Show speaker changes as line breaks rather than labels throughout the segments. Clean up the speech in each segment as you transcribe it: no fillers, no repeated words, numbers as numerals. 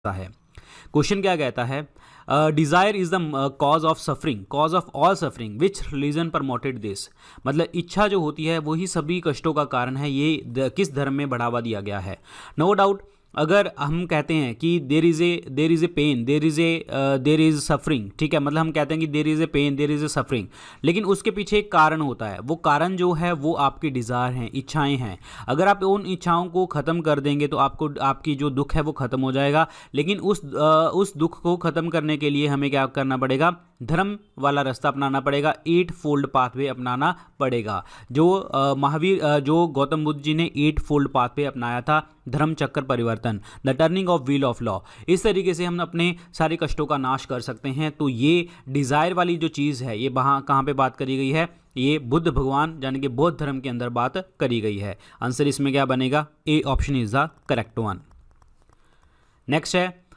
है। क्वेश्चन क्या कहता है, desire is the cause of suffering, cause of all suffering, which religion promoted this. मतलब इच्छा जो होती है वही सभी कष्टों का कारण है, ये किस धर्म में बढ़ावा दिया गया है। नो डाउट अगर हम कहते हैं कि there is a pain, there is suffering, ठीक है, मतलब हम कहते हैं कि there is a pain, there is a suffering, लेकिन उसके पीछे एक कारण होता है। वो कारण जो है वो आपकी डिज़ायर हैं, इच्छाएं हैं। अगर आप उन इच्छाओं को ख़त्म कर देंगे तो आपको आपकी जो दुख है वो ख़त्म हो जाएगा। लेकिन उस दुख को ख़त्म करने के लिए हमें क्या करना पड़ेगा, धर्म वाला रास्ता अपनाना पड़ेगा, 8 फोल्ड पाथवे अपनाना पड़ेगा। जो गौतम बुद्ध जी ने 8 फोल्ड पाथवे अपनाया था, धर्म चक्र परिवर्तन, the turning of wheel of law, इस तरीके से हम अपने सारे कष्टों का नाश कर सकते हैं। तो ये डिज़ायर वाली जो चीज़ है ये कहाँ पे बात करी गई है, ये बुद्ध भगवान यानी कि बौद्ध धर्म के अंदर बात करी गई है। आंसर इसमें क्या बनेगा, A option is the correct one. Next है,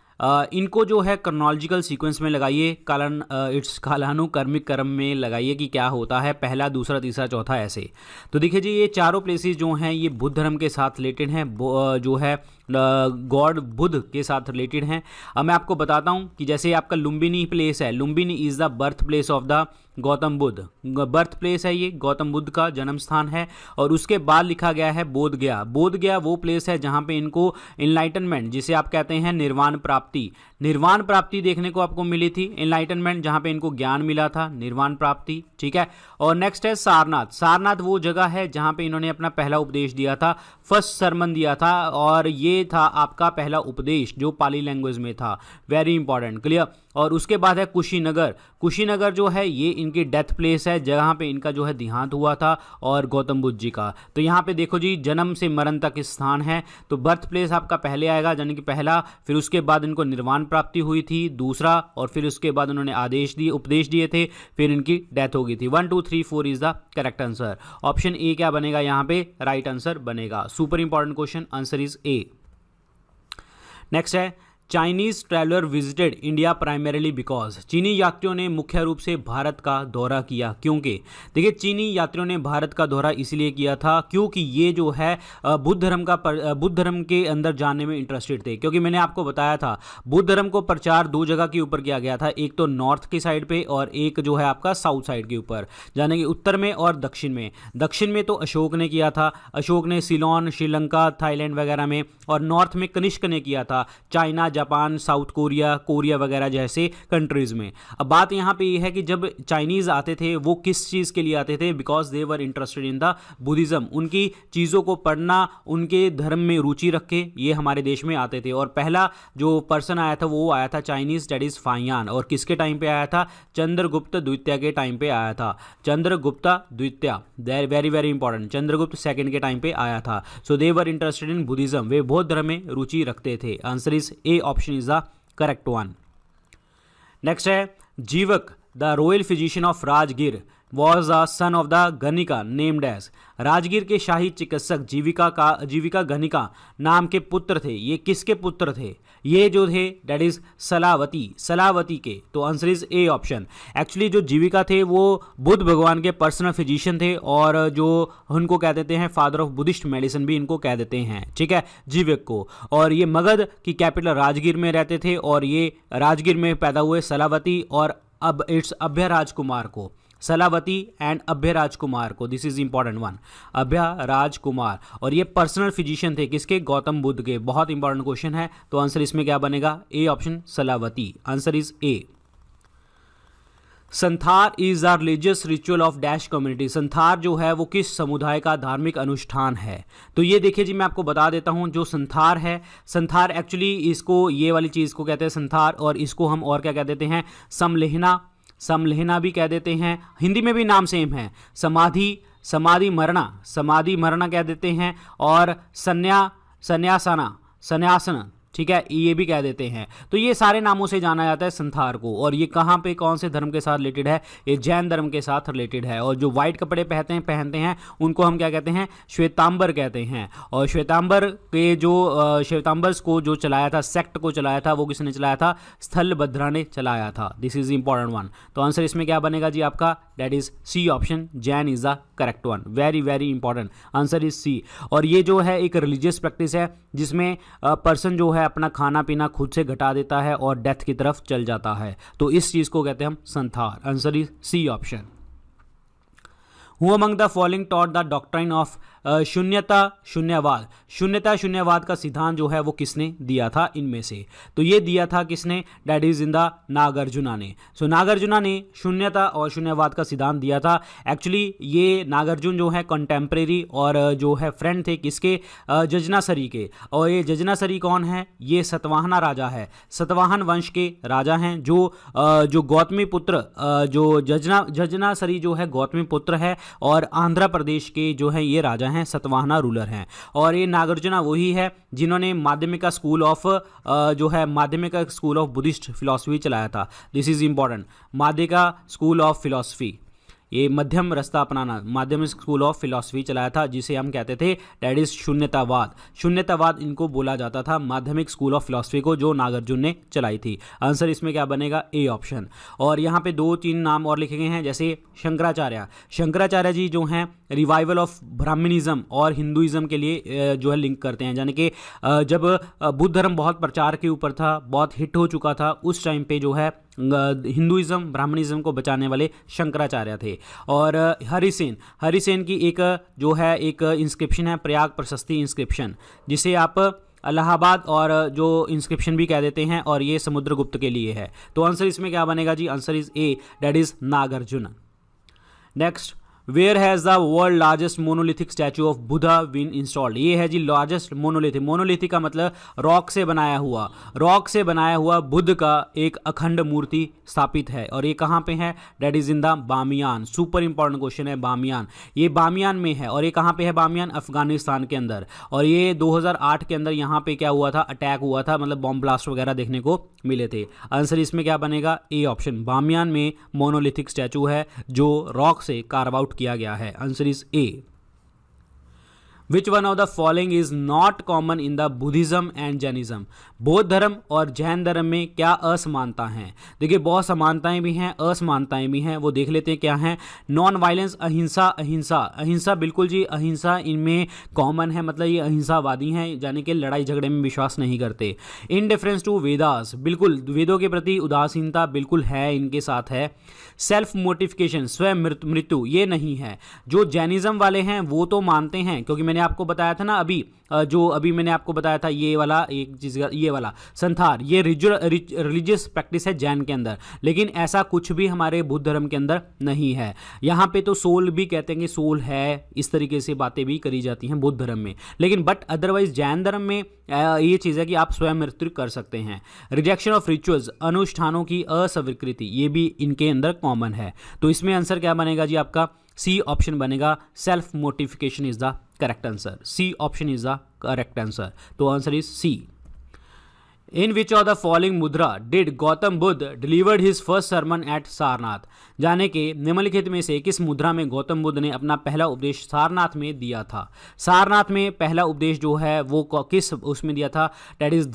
इनको जो है क्रोनोलॉजिकल सीक्वेंस में लगाइए, इट्स कालानुक्रमिक क्रम में लगाइए कि क्या होता है, पहला, दूसरा, तीसरा, चौथा, ऐसे। तो देखिए जी ये चारों प्लेसेस जो हैं ये बुद्ध धर्म के साथ रिलेटेड हैं, जो है गॉड बुद्ध के साथ रिलेटेड हैं। अब मैं आपको बताता हूं कि जैसे आपका लुम्बिनी प्लेस है, Lumbini is the birth place of the Gautam Buddha, birth place है ये, गौतम बुद्ध का जन्म स्थान है। और उसके बाद लिखा गया है बोध गया, बोध गया वो प्लेस है जहां पे इनको इनलाइटनमेंट, जिसे आप कहते हैं निर्वाण प्राप्ति देखने को आपको मिली थी। इनलाइटनमेंट जहां पे इनको ज्ञान मिला था, निर्वाण प्राप्ति, ठीक है। और नेक्स्ट है सारनाथ वो जगह है जहां पे इन्होंने अपना पहला उपदेश दिया था, फर्स्ट सरमन दिया था, और ये था आपका पहला उपदेश जो पाली लैंग्वेज में था, वेरी इंपॉर्टेंट, क्लियर। और उसके बाद है कुशीनगर जो है ये इनकी डेथ प्लेस है, जहां पे इनका जो है देहांत हुआ था और गौतम बुद्ध जी का। तो यहाँ पे देखो जी जन्म से मरण तक स्थान है, तो बर्थ प्लेस आपका पहले आएगा यानी कि पहला, फिर उसके बाद इनको निर्वाण प्राप्ति हुई थी, दूसरा, और फिर उसके बाद उन्होंने उपदेश दिए थे, फिर इनकी डेथ हो गई थी। 1 2 3 4 is the correct answer. Option A क्या बनेगा यहाँ पे, राइट आंसर बनेगा। Super important question, answer is A. Next है, Chinese traveller visited India primarily because, चीनी यात्रियों ने मुख्य रूप से भारत का दौरा किया क्योंकि। देखिए चीनी यात्रियों ने भारत का दौरा इसलिए किया था क्योंकि ये जो है बुद्ध धर्म के अंदर जानने में इंटरेस्टेड थे। क्योंकि मैंने आपको बताया था बुद्ध धर्म को प्रचार 2 जगह के ऊपर किया गया था, एक तो नॉर्थ की साइड पे और एक जो है आपका साउथ साइड के ऊपर, यानी कि उत्तर में और दक्षिण में। दक्षिण में तो अशोक ने किया था, अशोक ने सिलोन, श्रीलंका, थाईलैंड वगैरह में, और नॉर्थ में कनिष्क ने किया था, चाइना, जापान, साउथ कोरिया वगैरह जैसे कंट्रीज में। अब बात यहां पे ये है कि जब चाइनीज आते थे वो किस चीज के लिए आते थे, because they were interested in the Buddhism, उनकी चीजों को पढ़ना, उनके धर्म में रुचि रखे ये हमारे देश में आते थे। और पहला जो पर्सन आया था वो आया था चाइनीज, दैट इज फाइयान। और किसके टाइम पे आया था, चंद्रगुप्त द्वितीय के टाइम पे आया था, चंद्रगुप्त द्वितीय, very very important, Chandragupta second के टाइम पे आया था। सो दे वर इंटरेस्टेड इन बुद्धिज्म, वे बौद्ध धर्म में रुचि रखते थे। Answer is A option is the correct one. Next है, Jivaka the royal physician of Rajgir was the son of the ganika named as. Rajgir के शाही चिकित्सक जीविका गणिका नाम के पुत्र थे। ये किसके पुत्र थे, ये जो थे दैट इज सलावती के। तो answer is A option. Actually जो जीविका थे वो बुद्ध भगवान के पर्सनल फिजिशियन थे, और जो उनको कह देते हैं फादर ऑफ बुद्धिस्ट मेडिसिन भी इनको कह देते हैं, ठीक है, जीविक को। और ये मगध की कैपिटल राजगीर में रहते थे, और ये राजगीर में पैदा हुए सलावती और अब इट्स अभ्य राजकुमार को, सलावती एंड अभ्य राजकुमार को, this is important one, Abhay Rajkumar. और ये पर्सनल फिजिशियन थे किसके, गौतम बुद्ध के। बहुत इंपॉर्टेंट क्वेश्चन है, तो आंसर इसमें क्या बनेगा, A option Salavati. Answer is A. Santhara is the religious ritual of dash community. Santhara जो है वो किस समुदाय का धार्मिक अनुष्ठान है। तो ये देखिए जी मैं आपको बता देता हूँ, जो संथार है, संथार एक्चुअली इसको ये वाली चीज़ को कहते हैं संथार, और इसको हम और क्या कह देते हैं, समलेहना भी कह देते हैं। हिंदी में भी नाम सेम है, समाधि मरणा कह देते हैं, और संन्यासना, ठीक है, ये भी कह देते हैं। तो ये सारे नामों से जाना जाता है संथार को। और ये कहाँ पे कौन से धर्म के साथ रिलेटेड है, ये जैन धर्म के साथ रिलेटेड है। और जो वाइट कपड़े पहनते हैं उनको हम क्या कहते हैं, श्वेतांबर कहते हैं। और श्वेतांबर्स को जो चलाया था, सेक्ट को चलाया था, वो किसने चलाया था, स्थलभद्रा ने चलाया था। This is important one. तो आंसर इसमें क्या बनेगा जी आपका, that is C option, Jain is the correct one. Very very important, answer is C. और ये जो है एक रिलीजियस प्रैक्टिस है जिसमें पर्सन जो है है अपना खाना पीना खुद से घटा देता है और डेथ की तरफ चल जाता है। तो इस चीज़ को कहते हैं हम Santhara. Answer is C option. Who among the following taught the doctrine of shunyata shunyavada. शून्यता शून्यवाद का सिद्धांत जो है वो किसने दिया था इनमें से? तो ये दिया था किसने? That is in the Nagarjuna ने। सो नागार्जुना ने शून्यता और शून्यवाद का सिद्धांत दिया था। एक्चुअली ये नागार्जुन जो है कंटेम्प्रेरी और जो है फ्रेंड थे किसके? जजनासरी के। और ये जजनासरी कौन है? ये सतवाहना राजा है, सतवाहन वंश के राजा हैं जो गौतमी पुत्र जो जजनासरी जो है गौतमी पुत्र है और आंध्र प्रदेश के जो है ये राजा हैं, सतवाहना रूलर हैं। और ये नागार्जुना वही है जिन्होंने Madhyamika school of Buddhist philosophy चलाया था। This is important, Madhyamika school of philosophy, ये मध्यम रास्ता अपनाना, माध्यमिक स्कूल ऑफ फिलॉसफी चलाया था जिसे हम कहते थे डैट इज शून्यतावाद। शून्यतावाद इनको बोला जाता था, माध्यमिक स्कूल ऑफ फिलॉसफी को जो नागार्जुन ने चलाई थी। आंसर इसमें क्या बनेगा? A option. और यहाँ पे 2-3 नाम और लिखे गए हैं, जैसे शंकराचार्य जी जो हैं रिवाइवल ऑफ ब्राह्मणिज्म और हिंदुइज्म के लिए जो है लिंक करते हैं, यानी कि जब बुद्ध धर्म बहुत प्रचार के ऊपर था, बहुत हिट हो चुका था, उस टाइम पे जो है हिंदुइज्म ब्राह्मणिज्म को बचाने वाले शंकराचार्य थे। और हरिसेन की एक जो है एक इंस्क्रिप्शन है, प्रयाग प्रशस्ति इंस्क्रिप्शन, जिसे आप इलाहाबाद और जो इंस्क्रिप्शन भी कह देते हैं, और ये समुद्रगुप्त के लिए है। तो आंसर इसमें क्या बनेगा जी? Answer is A, that is Nagarjuna. Next, where has the world largest monolithic statue of Buddha been installed. ये है जी लार्जेस्ट मोनोलिथिक। मोनोलिथिक का मतलब रॉक से बनाया हुआ बुद्ध का एक अखंड मूर्ति स्थापित है। और ये कहाँ पे है? That is in the Bamiyan. Super important question है, बामियान। ये बामियान में है। और ये कहाँ पे है बामियान? अफगानिस्तान के अंदर। और ये 2008 के अंदर यहाँ पे क्या हुआ था? अटैक हुआ था, मतलब बॉम्ब ब्लास्ट वगैरह देखने को मिले थे। आंसर इसमें क्या बनेगा? A option. बामियान में मोनोलिथिक स्टैचू है जो रॉक से कार्व आउट किया गया है। Answer is A. Which one of the following is not common in the Buddhism and Jainism? बौद्ध धर्म और जैन धर्म में क्या असमानता हैं? देखिए बहुत समानताएं भी हैं, असमानताएं भी हैं, वो देख लेते हैं क्या हैं। नॉन वायलेंस, अहिंसा बिल्कुल जी, अहिंसा इनमें कॉमन है, मतलब ये अहिंसावादी हैं, यानी कि लड़ाई झगड़े में विश्वास नहीं करते। इनडिफरेंस टू वेदास, बिल्कुल वेदों के प्रति उदासीनता बिल्कुल है, इनके साथ है। सेल्फ मोटिफिकेशन, स्वयं मृत्यु, ये नहीं है। जो जैनिज्म वाले हैं वो तो मानते हैं, क्योंकि मैंने आपको बताया था ना अभी मैंने आपको बताया था ये वाला संथार, ये रिलीजियस प्रैक्टिस है जैन के अंदर, लेकिन ऐसा कुछ भी हमारे बुद्ध धर्म के अंदर नहीं है। यहाँ पे तो सोल भी कहते हैं कि सोल है, इस तरीके से बातें भी करी जाती हैं बुद्ध धर्म में, लेकिन बट अदरवाइज जैन धर्म में ये चीज़ है कि आप स्वयं मृत्यु कर सकते हैं। रिजेक्शन ऑफ रिचुअल्स, अनुष्ठानों की अस्वीकृति, ये भी इनके अंदर कॉमन है। तो इसमें आंसर क्या बनेगा जी? आपका सी ऑप्शन बनेगा। Self mortification is the correct answer. C option is the correct answer. तो answer is C. In which of the following mudra did Gautam Buddha delivered his first sermon at Sarnath? जाने के निम्नलिखित में से किस मुद्रा में गौतम बुद्ध ने अपना पहला उपदेश सारनाथ में दिया था? सारनाथ में पहला उपदेश जो है वो किस उसमें दिया था? डेट इज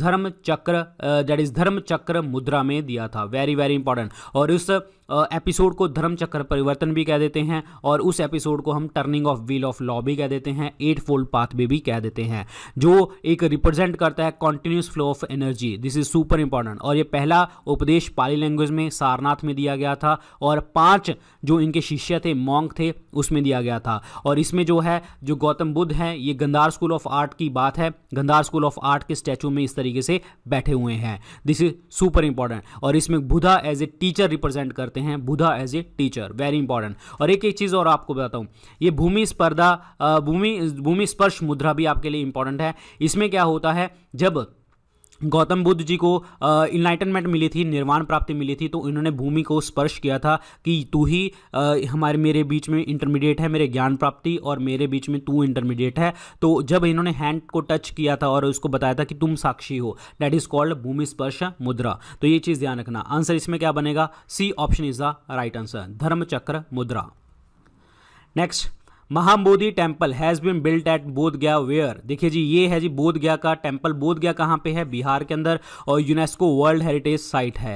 धर्म चक्र मुद्रा में दिया था। Very very important. और उस एपिसोड को धर्म चक्र परिवर्तन भी कह देते हैं, और उस एपिसोड को हम turning of wheel of law भी कह देते हैं, 8 फोल्ड पाथवे भी कह देते हैं, जो एक रिप्रेजेंट करता है continuous flow of energy. This is super important. और ये पहला उपदेश पाली लैंग्वेज में सारनाथ में दिया गया था, और 5 जो इनके शिष्य थे, मॉन्क थे, उसमें दिया गया था। और इसमें जो है जो गौतम बुद्ध हैं, ये गंधार स्कूल ऑफ आर्ट की बात है, गंधार स्कूल ऑफ आर्ट के स्टैचू में इस तरीके से बैठे हुए हैं। This is super important. और इसमें Buddha as a teacher represent करते हैं, Buddha as a teacher, very important. और एक चीज और आपको बताता हूं, ये भूमि स्पर्श मुद्रा भी आपके लिए इंपॉर्टेंट है। इसमें क्या होता है, जब गौतम बुद्ध जी को इनलाइटनमेंट मिली थी, निर्वाण प्राप्ति मिली थी, तो इन्होंने भूमि को स्पर्श किया था कि तू ही मेरे बीच में इंटरमीडिएट है, मेरे ज्ञान प्राप्ति, और मेरे बीच में तू इंटरमीडिएट है। तो जब इन्होंने हैंड को टच किया था और उसको बताया था कि तुम साक्षी हो, दैट इज कॉल्ड भूमि स्पर्श मुद्रा। तो ये चीज़ ध्यान रखना। आंसर इसमें क्या बनेगा? C option is the right answer, Dharma Chakra Mudra. Next, Mahabodhi temple has been built at Bodh Gaya where. देखिए जी, ये है जी बोध गया का टेम्पल। बोध गया कहाँ पे है? बिहार के अंदर, और यूनेस्को वर्ल्ड हेरिटेज साइट है।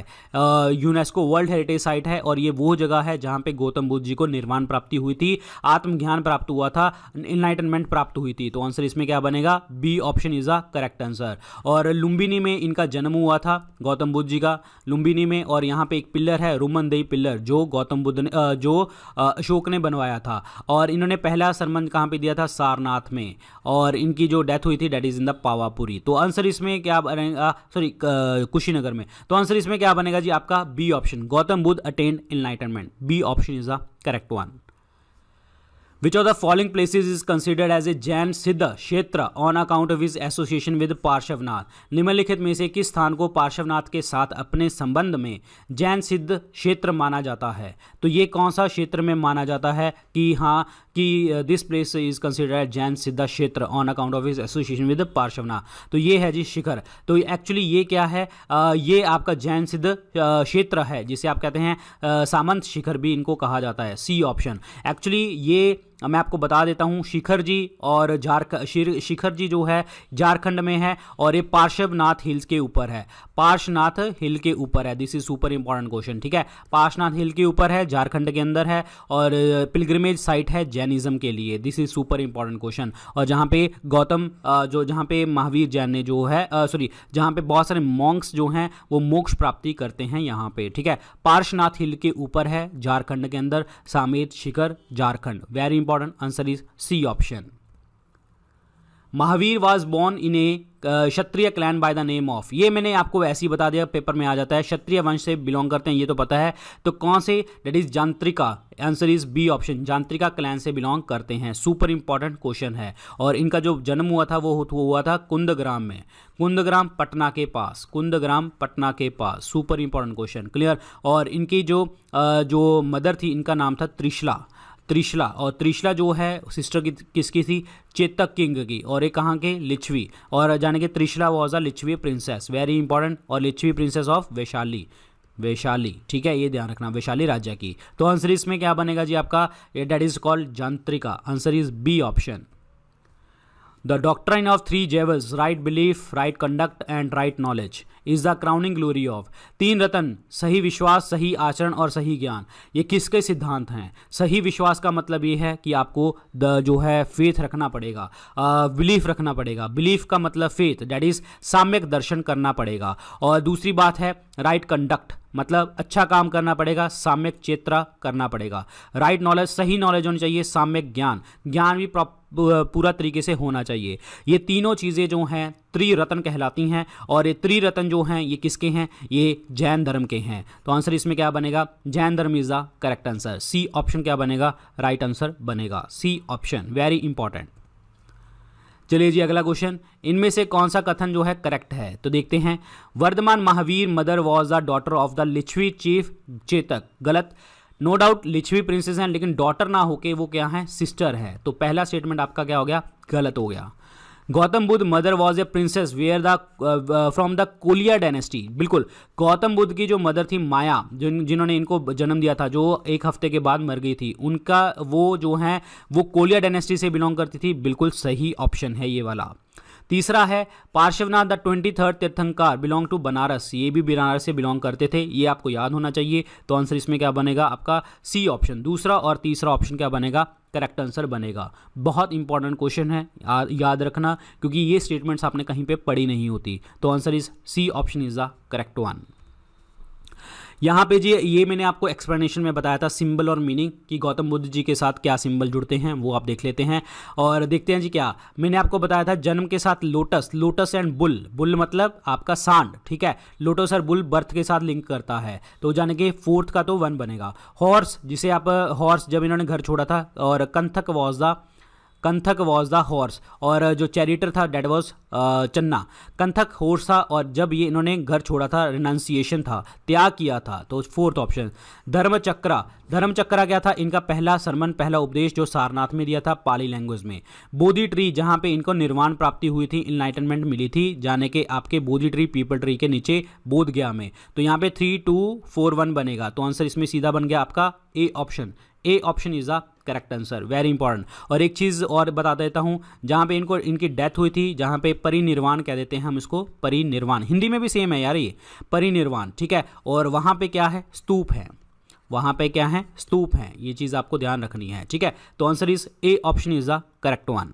यूनेस्को वर्ल्ड हेरिटेज साइट है, और ये वो जगह है जहाँ पे गौतम बुद्ध जी को निर्वाण प्राप्ति हुई थी, आत्मज्ञान प्राप्त हुआ था, इनलाइटनमेंट प्राप्त हुई थी। तो आंसर इसमें क्या बनेगा? B option is a correct answer. और लुम्बिनी में इनका जन्म हुआ था, गौतम बुद्ध जी का, लुम्बिनी में। और यहाँ पे एक पिलर है, रोमनदेही पिलर, जो गौतम बुद्ध ने जो अशोक ने बनवाया था। और इन्होंने पहला सरमन कहाँ पे दिया था? सारनाथ में। और इनकी जो डेथ हुई थी that is in the Pawapuri. तो आंसर इसमें क्या बनेगा? सॉरी, कुशीनगर में। तो आंसर इसमें क्या बनेगा जी? आपका B option, Gautam Buddh attend enlightenment. B option is the correct one. Which of the following places is considered as a Jain Siddh Kshetra on account of his association with Parshvanath? निम्नलिखित में से किस स्थान को पार्श्वनाथ के साथ अपने संबंध में जैन सिद्ध क्षेत्र माना जाता है? तो ये कौन सा क्षेत्र में माना जाता है कि हाँ कि this place is considered Jain Siddh क्षेत्र on account of his association with Parshvanath? तो ये है जी शिखर। तो एक्चुअली ये क्या है? ये आपका जैन सिद्ध क्षेत्र है, जिसे आप कहते हैं सामंत शिखर भी इनको कहा जाता है। C option. एक्चुअली ये मैं आपको बता देता हूँ, शिखर जी और शिखर जी जो है झारखंड में है, और ये पार्श्वनाथ हिल्स के ऊपर है। पार्श्वनाथ हिल के ऊपर है। This is super important question, ठीक है। पार्श्वनाथ हिल के ऊपर है, झारखंड के अंदर है, और पिलग्रिमेज साइट है जैनिज्म के लिए। This is super important question. और जहाँ पे गौतम जहाँ पे महावीर जैन ने जो है जहाँ पे बहुत सारे मॉन्क्स जो हैं वो मोक्ष प्राप्ति करते हैं यहाँ पे, ठीक है। पार्श्वनाथ हिल के ऊपर है, झारखंड के अंदर, Sammed Shikhar, Jharkhand. Very important. Answer is C option. Mahavir was born in a kshatriya clan by the name of. ये मैंने आपको ऐसे ही बता दिया, पेपर में आ जाता है। क्षत्रिय वंश से बिलोंग करते हैं, ये तो पता है। तो कौन से? That is Jnatrika. Answer is B option, Jnatrika clan से बिलोंग करते हैं। सुपर इंपॉर्टेंट क्वेश्चन है। और इनका जो जन्म हुआ था वो हुआ था कुंदग्राम में, कुंदग्राम पटना के पास, कुंदग्राम पटना के पास। Super important question, clear. और इनकी जो मदर थी, इनका नाम था त्रिशला। और त्रिशला जो है सिस्टर की किसकी थी? चेतक किंग की। और एक कहाँ के? लिच्छवी। और जाने के Trishala was a Licchavi princess. Very important. और लिच्छवी प्रिंसेस ऑफ वैशाली, ठीक है, ये ध्यान रखना, वैशाली राज्य की। तो आंसर इसमें क्या बनेगा जी आपका? That is called Jnatrika. Answer is B option. The doctrine of three jewels, right belief, right conduct and right knowledge, is the crowning glory of। तीन रत्न, सही विश्वास, सही आचरण और सही ज्ञान, ये किसके सिद्धांत हैं? सही विश्वास का मतलब ये है कि आपको जो है फेथ रखना पड़ेगा, बिलीफ रखना पड़ेगा। बिलीफ का मतलब फेथ, दैट इज साम्यक दर्शन करना पड़ेगा। और दूसरी बात है राइट कंडक्ट, मतलब अच्छा काम करना पड़ेगा, साम्यक चेतना करना पड़ेगा। राइट नॉलेज, सही नॉलेज होनी चाहिए। साम्यक ज्ञान भी पूरा तरीके से होना चाहिए। ये तीनों चीज़ें जो हैं त्रिरत्न कहलाती हैं। और ये त्रिरत्न जो हैं ये किसके हैं? ये जैन धर्म के हैं। तो आंसर इसमें क्या बनेगा? Jain Dharma is the correct answer. C option क्या बनेगा? राइट आंसर बनेगा, सी ऑप्शन। Very important. चलिए जी अगला क्वेश्चन, इनमें से कौन सा कथन जो है करेक्ट है? तो देखते हैं। Vardhaman Mahavir mother was the daughter of the Lichchhavi chief Chetak. गलत। नो डाउट लिच्छवी प्रिंसेस हैं, लेकिन डॉटर ना होके वो क्या है? सिस्टर है। तो पहला स्टेटमेंट आपका क्या हो गया? गलत हो गया। Gautam Buddh mother was a princess where from the Koliya dynasty. बिल्कुल, गौतम बुद्ध की जो मदर थी माया, जिन्होंने इनको जन्म दिया था, जो एक हफ्ते के बाद मर गई थी, उनका वो जो है वो कोलिया डायनेस्टी से बिलोंग करती थी। बिल्कुल सही ऑप्शन है ये वाला। तीसरा है पार्श्वनाथ द 23rd तीर्थंकर बिलोंग टू बनारस। ये भी बनारस से बिलोंग करते थे, ये आपको याद होना चाहिए। तो आंसर इसमें क्या बनेगा आपका? C option. दूसरा और तीसरा ऑप्शन क्या बनेगा? करेक्ट आंसर बनेगा। बहुत इंपॉर्टेंट क्वेश्चन है, याद रखना, क्योंकि ये स्टेटमेंट्स आपने कहीं पे पढ़ी नहीं होती। तो answer is C option is the correct one. यहाँ पे जी ये मैंने आपको एक्सप्लेनेशन में बताया था सिंबल और मीनिंग कि गौतम बुद्ध जी के साथ क्या सिंबल जुड़ते हैं, वो आप देख लेते हैं। और देखते हैं जी क्या मैंने आपको बताया था। जन्म के साथ लोटस एंड बुल मतलब आपका सांड, ठीक है। लोटस और बुल बर्थ के साथ लिंक करता है, तो जाने के फोर्थ का तो 1 बनेगा। हॉर्स, जिसे आप हॉर्स जब इन्होंने घर छोड़ा था, और कंथक वॉज द हॉर्स, और जो चैरिटर था डेट वॉज चन्ना। कंथक हॉर्स था, और जब ये इन्होंने घर छोड़ा था रिनाउंसिएशन था, त्याग किया था। तो फोर्थ ऑप्शन। धर्मचक्रा क्या था? इनका पहला सरमन, पहला उपदेश जो सारनाथ में दिया था पाली लैंग्वेज में। बोधि ट्री, जहाँ पे इनको निर्वाण प्राप्ति हुई थी, इनलाइटनमेंट मिली थी, जाने के आपके बोधि ट्री पीपल ट्री के नीचे बोध गया में। तो यहाँ पे 3, 2, 4, 1 बनेगा। तो आंसर इसमें सीधा बन गया आपका A option. A option is the correct answer, very important. और एक चीज़ और बता देता हूँ, जहाँ पे इनको इनकी डेथ हुई थी, जहाँ पे परिनिर्वाण कह देते हैं हम इसको, परिनिर्वाण हिंदी में भी सेम है यार ये, परिनिर्वाण, ठीक है। और वहाँ पे क्या है, स्तूप है, वहाँ पे क्या है, स्तूप है, ये चीज़ आपको ध्यान रखनी है, ठीक है। तो answer is A option is the correct one.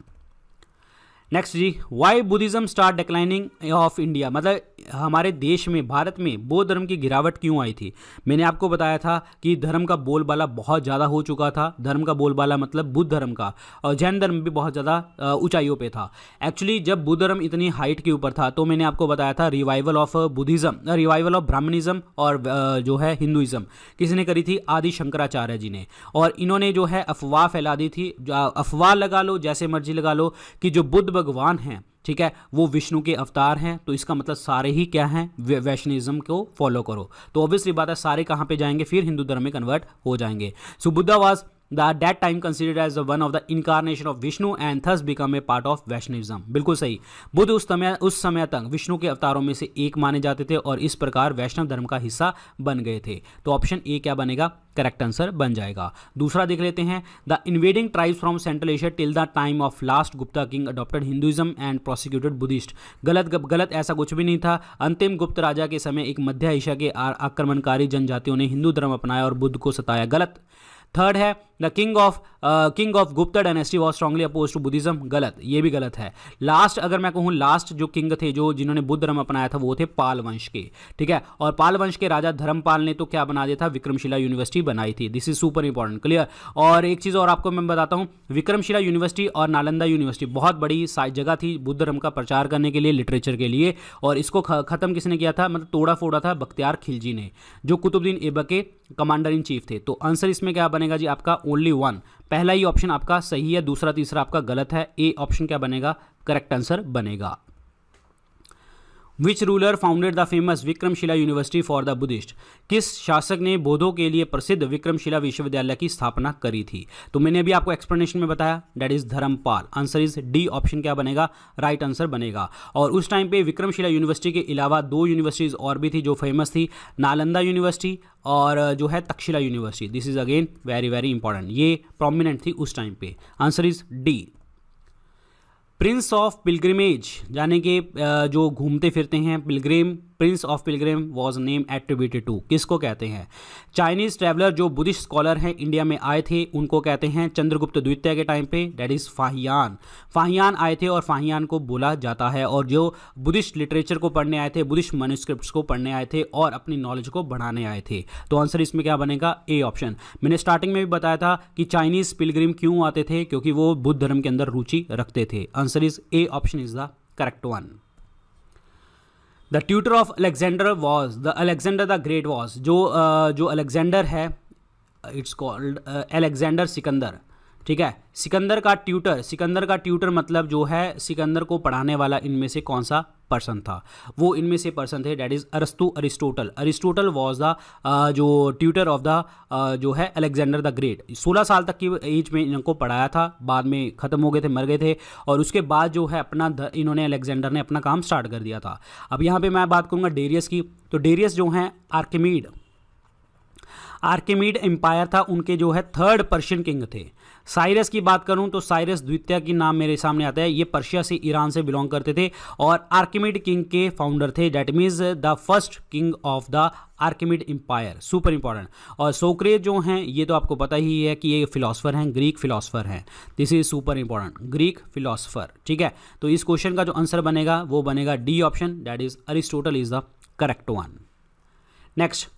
Next जी, why Buddhism start declining of India, मतलब हमारे देश में, भारत में बौद्ध धर्म की गिरावट क्यों आई थी। मैंने आपको बताया था कि धर्म का बोलबाला बहुत ज़्यादा हो चुका था, धर्म का बोलबाला मतलब बुद्ध धर्म का, और जैन धर्म भी बहुत ज़्यादा ऊंचाइयों पे था। एक्चुअली जब बुद्ध धर्म इतनी हाइट के ऊपर था तो मैंने आपको बताया था revival of Buddhism, revival of Brahmanism और जो है हिंदुइज्म किसने करी थी, आदि शंकराचार्य जी ने। और इन्होंने जो है अफवाह फैला दी थी, अफवाह लगा लो जैसे मर्जी लगा लो, कि जो बुद्ध भगवान हैं, ठीक है, वो विष्णु के अवतार हैं, तो इसका मतलब सारे ही क्या हैं, वैष्णविज्म को फॉलो करो। तो ऑब्वियसली बात है, सारे कहाँ पे जाएंगे, फिर हिंदू धर्म में कन्वर्ट हो जाएंगे। So Buddha was that time considered as one of the incarnation of Vishnu and thus become a part of Vaishnavism। बिल्कुल सही, बुद्ध उस समय तक विष्णु के अवतारों में से एक माने जाते थे और इस प्रकार वैष्णव धर्म का हिस्सा बन गए थे। तो ऑप्शन ए क्या बनेगा, करेक्ट आंसर बन जाएगा। दूसरा देख लेते हैं, the invading tribes from central Asia till the time of last Gupta king adopted Hinduism and prosecuted Buddhist. गलत, ऐसा कुछ भी नहीं था। अंतिम गुप्त राजा के समय एक मध्य एशिया के आक्रमणकारी जनजातियों ने हिंदू धर्म अपनाया और बुद्ध को सताया। गलत। थर्ड है, the king of Gupta dynasty was strongly oppose to Buddhism. गलत, ये भी गलत है। लास्ट अगर मैं कहूँ, लास्ट जो किंग थे जिन्होंने बुद्ध धर्म अपनाया था वो थे पाल वंश के, ठीक है। और पाल वंश के राजा धर्मपाल ने तो क्या बना दिया था, विक्रमशिला यूनिवर्सिटी बनाई थी। This is super important, clear. और एक चीज़ और आपको मैं बताता हूँ, विक्रमशिला यूनिवर्सिटी और नालंदा यूनिवर्सिटी बहुत बड़ी जगह थी बुद्ध धर्म का प्रचार करने के लिए, लिटरेचर के लिए। और इसको खत्म किसने किया था, मतलब तोड़ा फोड़ा था बख्तियार खिलजी ने, जो कुतुबुद्दीन ऐबक के कमांडर इन चीफ थे। तो आंसर इसमें क्या बनेगा जी, आपका ओनली वन। पहला ही ऑप्शन आपका सही है, दूसरा तीसरा आपका गलत है। ए ऑप्शन क्या बनेगा, करेक्ट आंसर बनेगा। Which ruler founded the famous Vikramshila university for the Buddhist. किस शासक ने बौद्धों के लिए प्रसिद्ध विक्रमशिला विश्वविद्यालय की स्थापना करी थी। तो मैंने अभी आपको एक्सप्लेनेशन में बताया, that is Dharmapal. Answer is D option क्या बनेगा, राइट आंसर बनेगा। और उस टाइम पे विक्रमशिला यूनिवर्सिटी के अलावा दो यूनिवर्सिटीज और भी थी जो फेमस थी, नालंदा यूनिवर्सिटी और जो है Takshashila university. This is again very very important, ये प्रोमिनेंट थी उस टाइम पे। Answer is D. Prince of pilgrimage, यानी कि जो घूमते फिरते हैं, pilgrim, prince of pilgrim was name attributed to, किसको कहते हैं। चाइनीज ट्रैवलर जो बुद्धिस्ट स्कॉलर हैं इंडिया में आए थे, उनको कहते हैं चंद्रगुप्त द्वितीय के टाइम पे, दैट इज फाहियान। फाहियान आए थे और फाहियान को बोला जाता है, और जो बुद्धिस्ट लिटरेचर को पढ़ने आए थे, बुद्धिस्ट मैन्युस्क्रिप्ट्स को पढ़ने आए थे और अपनी नॉलेज को बढ़ाने आए थे। तो आंसर इसमें क्या बनेगा, ए ऑप्शन। मैंने स्टार्टिंग में भी बताया था कि चाइनीज पिलग्रिम क्यों आते थे, क्योंकि वो बुद्ध धर्म के अंदर रुचि रखते थे। Answer is A option is the correct one. The tutor of Alexander was, the Alexander the great was, जो अलेक्जेंडर है, इट्स कॉल्ड अलेक्जेंडर सिकंदर, ठीक है। सिकंदर का ट्यूटर मतलब जो है सिकंदर को पढ़ाने वाला इनमें से कौन सा पर्सन था, वो इनमें से पर्सन थे, that is Aristotle. Aristotle was the जो ट्यूटर ऑफ द जो है अलेक्जेंडर द ग्रेट। 16 साल तक की एज में इनको पढ़ाया था, बाद में ख़त्म हो गए थे, मर गए थे। और उसके बाद जो है इन्होंने अलेक्जेंडर ने अपना काम स्टार्ट कर दिया था। अब यहाँ पे मैं बात करूँगा डेरियस की। तो डेरियस जो हैं आर्किमीड एम्पायर था, उनके जो है थर्ड पर्शियन किंग थे। साइरस की बात करूं तो साइरस द्वितीय की नाम मेरे सामने आता है, ये पर्शिया से, ईरान से बिलोंग करते थे और आर्किमीड किंग के फाउंडर थे, that means the first king of the Achaemenid empire. Super important. और सोक्रेट जो हैं ये तो आपको पता ही है कि ये फिलोसफर हैं, ग्रीक फिलोसफर हैं। This is super important, Greek philosopher, ठीक है। तो इस क्वेश्चन का जो आंसर बनेगा वो बनेगा D option, that is Aristotle is the correct one. Next,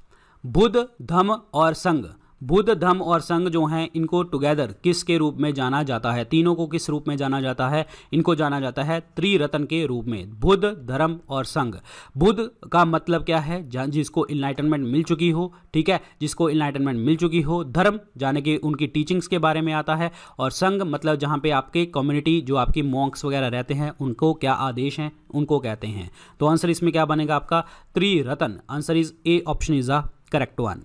Buddha, Dhamma और संघ। बुद्ध, धम्म और संघ जो हैं इनको टुगेदर किसके रूप में जाना जाता है, तीनों को किस रूप में जाना जाता है, इनको जाना जाता है त्रिरत्न के रूप में, बुद्ध, धर्म और संघ। बुद्ध का मतलब क्या है, जिसको इनलाइटनमेंट मिल चुकी हो, ठीक है, जिसको इनलाइटनमेंट मिल चुकी हो। धर्म जाने कि उनकी टीचिंग्स के बारे में आता है, और संघ मतलब जहाँ पे आपके कम्युनिटी जो आपकी मॉन्क्स वगैरह रहते हैं उनको क्या आदेश हैं, उनको कहते हैं। तो आंसर इसमें क्या बनेगा आपका, Triratna. Answer is A option is the correct one.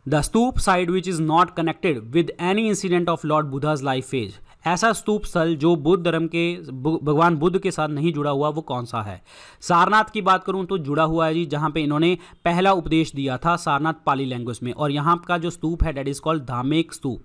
The stupa site which is not connected with any incident of Lord Buddha's life phase. ऐसा स्तूप स्थल जो बुद्ध धर्म के भगवान बुद्ध के साथ नहीं जुड़ा हुआ, वो कौन सा है। सारनाथ की बात करूं तो जुड़ा हुआ है जी, जहां पे इन्होंने पहला उपदेश दिया था सारनाथ पाली लैंग्वेज में। और यहाँ का जो स्तूप है दैट इज कॉल्ड धामेक स्तूप।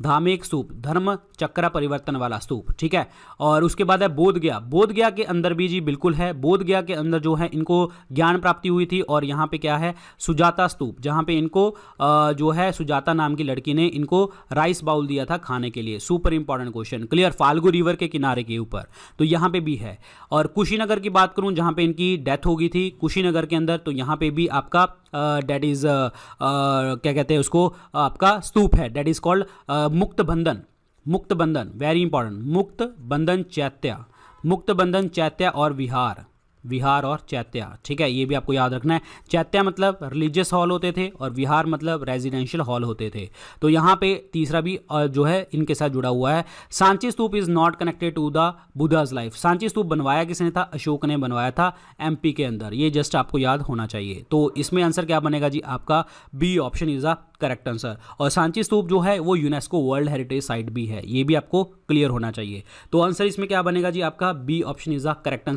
धामेक स्तूप, धर्म चक्र परिवर्तन वाला स्तूप, ठीक है। और उसके बाद है बोध गया, बोध गया के अंदर भी जी बिल्कुल है, बोध गया के अंदर जो है इनको ज्ञान प्राप्ति हुई थी। और यहाँ पे क्या है, सुजाता स्तूप, जहाँ पे इनको जो है सुजाता नाम की लड़की ने इनको राइस बाउल दिया था खाने के लिए। Super important question, clear, Falgu river के किनारे के ऊपर, तो यहाँ पे भी है। और कुशीनगर की बात करूँ जहाँ पे इनकी डेथ हो गई थी कुशीनगर के अंदर, तो यहाँ पे भी आपका डेट इज क्या कहते हैं उसको, आपका स्तूप है, डेट इज कॉल्ड मुक्त बंधन, मुक्त बंधन, वेरी इंपॉर्टेंट, मुक्त बंधन चैत्य, मुक्त बंधन चैत्य और विहार, विहार और चैत्य, ठीक है, ये भी आपको याद रखना है। चैत्य मतलब रिलीजियस हॉल होते थे और विहार मतलब रेजिडेंशियल हॉल होते थे। तो यहाँ पे तीसरा भी जो है इनके साथ जुड़ा हुआ है। Sanchi stupa is not connected to the Buddha's life, Sanchi stupa बनवाया किसने था, अशोक ने बनवाया था एमपी के अंदर, ये जस्ट आपको याद होना चाहिए। तो इसमें आंसर क्या बनेगा जी, आपका B option is the correct answer. और सांची स्तूप जो है वो यूनेस्को वर्ल्ड हेरिटेज साइट भी है, ये भी आपको क्लियर होना चाहिए। तो आंसर इसमें क्या बनेगा जी, आपका B option is the correct answer.